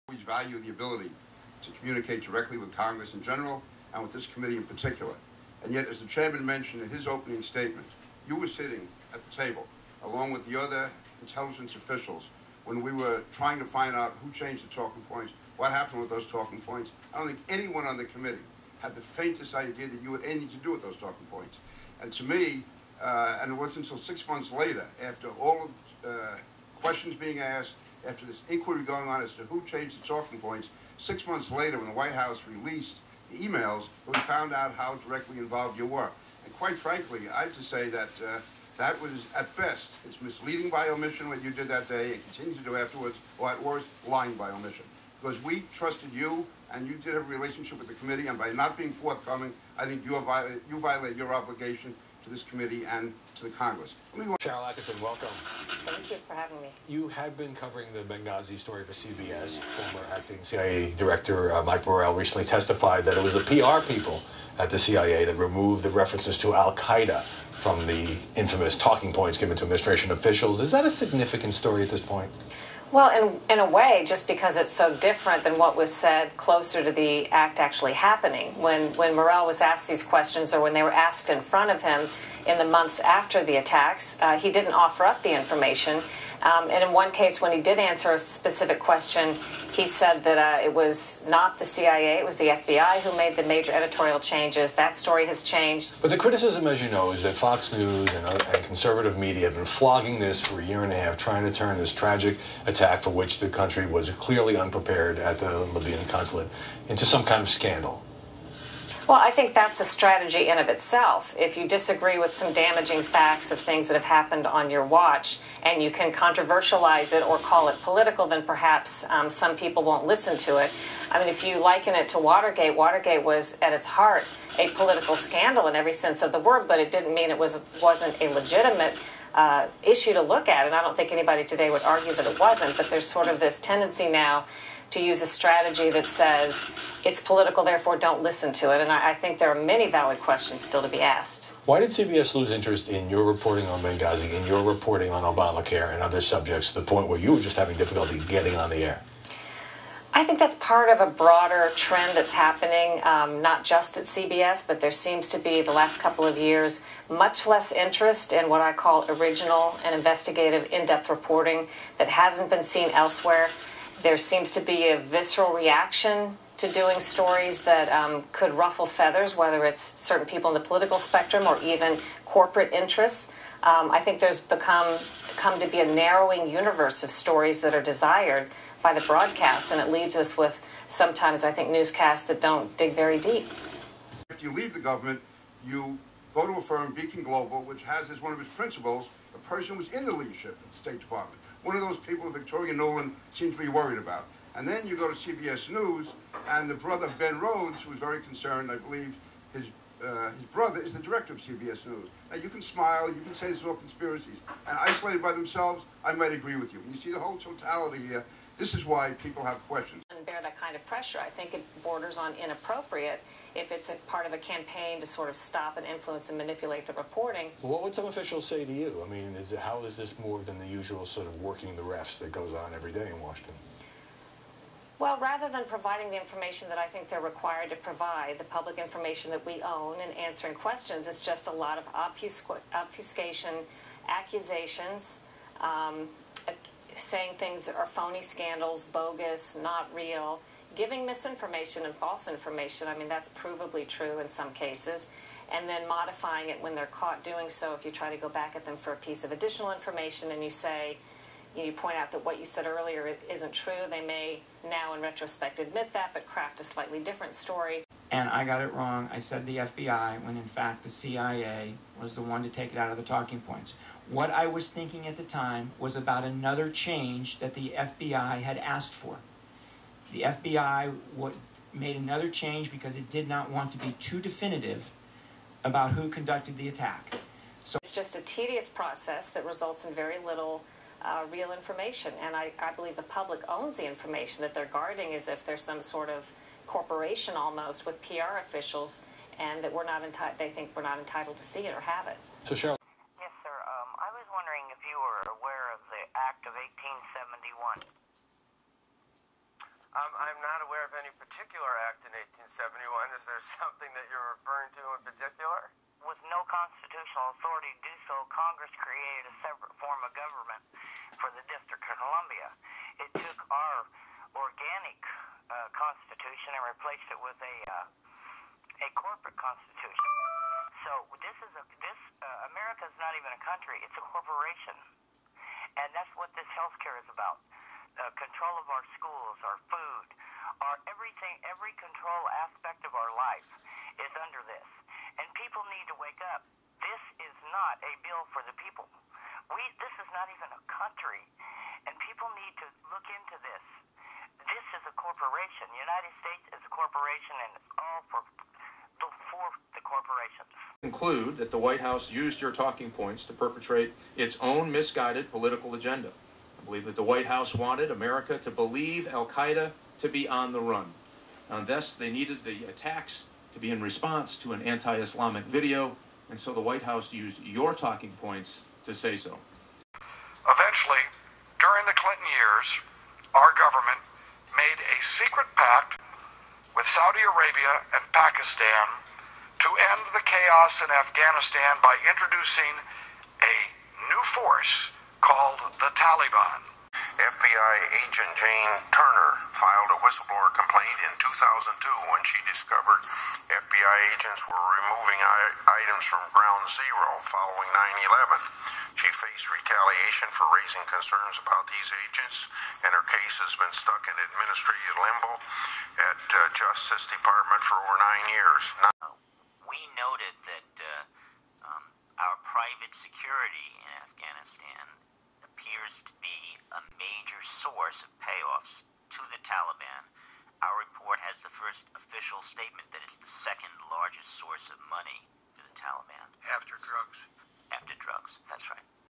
always value the ability to communicate directly with Congress in general and with this committee in particular. And yet, as the chairman mentioned in his opening statement, you were sitting at the table along with the other intelligence officials when we were trying to find out who changed the talking points, what happened with those talking points. I don't think anyone on the committee had the faintest idea that you had anything to do with those talking points. And to me, and it wasn't until 6 months later, after all of questions being asked, after this inquiry going on as to who changed the talking points, 6 months later when the White House released the emails, we found out how directly involved you were. And quite frankly, I have to say that that was, at best, it's misleading by omission what you did that day and continue to do afterwards, or at worst, lying by omission. Because we trusted you, and you did have a relationship with the committee, and by not being forthcoming, I think you violate your obligation to this committee and to the Congress. Cheryl Atkinson, welcome. Thank you for having me. You have been covering the Benghazi story for CBS. Former acting CIA Director Mike Burrell recently testified that it was the PR people at the CIA that removed the references to Al-Qaeda from the infamous talking points given to administration officials. Is that a significant story at this point? Well, in a way, just because it's so different than what was said closer to the act actually happening. When Morell was asked these questions, or when they were asked in front of him in the months after the attacks, he didn't offer up the information. And in one case, when he did answer a specific question, he said that it was not the CIA, it was the FBI who made the major editorial changes. That story has changed. But the criticism, as you know, is that Fox News and conservative media have been flogging this for a year and a half, trying to turn this tragic attack for which the country was clearly unprepared at the Libyan consulate into some kind of scandal. Well, I think that's a strategy in of itself. If you disagree with some damaging facts of things that have happened on your watch, and you can controversialize it or call it political, then perhaps some people won't listen to it. I mean, if you liken it to Watergate, Watergate was at its heart a political scandal in every sense of the word, but it didn't mean it wasn't a legitimate issue to look at. And I don't think anybody today would argue that it wasn't, but there's sort of this tendency now to use a strategy that says it's political, therefore don't listen to it. And I think there are many valid questions still to be asked. Why did CBS lose interest in your reporting on Benghazi, in your reporting on Obamacare and other subjects, to the point where you were just having difficulty getting on the air? I think that's part of a broader trend that's happening, not just at CBS, but there seems to be, the last couple of years, much less interest in what I call original and investigative in-depth reporting that hasn't been seen elsewhere. There seems to be a visceral reaction to doing stories that could ruffle feathers, whether it's certain people in the political spectrum or even corporate interests. I think there's come to be a narrowing universe of stories that are desired by the broadcasts, and it leaves us with sometimes, I think, newscasts that don't dig very deep. If you leave the government, you go to a firm, Beacon Global, which has as one of its principles a person who was in the leadership at the State Department. One of those people Victoria Nuland seems to be worried about. And then you go to CBS News, and the brother Ben Rhodes, who is very concerned, I believe his brother is the director of CBS News. Now, you can smile, you can say this is all conspiracies, and isolated by themselves, I might agree with you. When you see the whole totality here, this is why people have questions. And bear that kind of pressure, I think it borders on inappropriate if it's a part of a campaign to sort of stop and influence and manipulate the reporting. Well, what would some officials say to you? I mean, how is this more than the usual sort of working the refs that goes on every day in Washington? Well, rather than providing the information that I think they're required to provide, the public information that we own, and answering questions, it's just a lot of obfuscation, accusations, saying things are phony scandals, bogus, not real, giving misinformation and false information. I mean, that's provably true in some cases, and then modifying it when they're caught doing so. If you try to go back at them for a piece of additional information and you say, you point out that what you said earlier isn't true, they may now in retrospect admit that, but craft a slightly different story. And I got it wrong. I said the FBI, when in fact the CIA was the one to take it out of the talking points. What I was thinking at the time was about another change that the FBI had asked for. The FBI made another change because it did not want to be too definitive about who conducted the attack. So it's just a tedious process that results in very little real information, and I believe the public owns the information that they're guarding as if there's some sort of corporation almost with PR officials, and that they think we're not entitled to see it or have it. So Cheryl. Yes, sir. I was wondering if you were aware of the Act of 1871. I'm not aware of any particular act in 1871. Is there something that you're referring to in particular? With no constitutional authority to do so, Congress created a separate form of government for the District of Columbia. It took our organic constitution and replaced it with a corporate constitution. So America is not even a country; it's a corporation, and that's what this healthcare is about. Control of our schools, our food, our everything, every control aspect of our life is under this. And people need to wake up. This is not a bill for the people. This is not even a country. And people need to look into this. This is a corporation. The United States is a corporation, and it's all for the corporations. Conclude that the White House used your talking points to perpetrate its own misguided political agenda. I believe that the White House wanted America to believe Al-Qaeda to be on the run. And thus, they needed the attacks to be in response to an anti-Islamic video, and so the White House used your talking points to say so. Eventually, during the Clinton years, our government made a secret pact with Saudi Arabia and Pakistan to end the chaos in Afghanistan by introducing a new force called the Taliban. FBI agent Jane Turner filed a whistleblower complaint in 2002 when she discovered FBI agents were removing items from Ground Zero following 9/11. She faced retaliation for raising concerns about these agents, and her case has been stuck in administrative limbo at Justice Department for over 9 years. We noted that our private security in Afghanistan appears to be a major source of payoffs to the Taliban. Our report has the first official statement that it's the second largest source of money to the Taliban. After drugs. After drugs, that's right.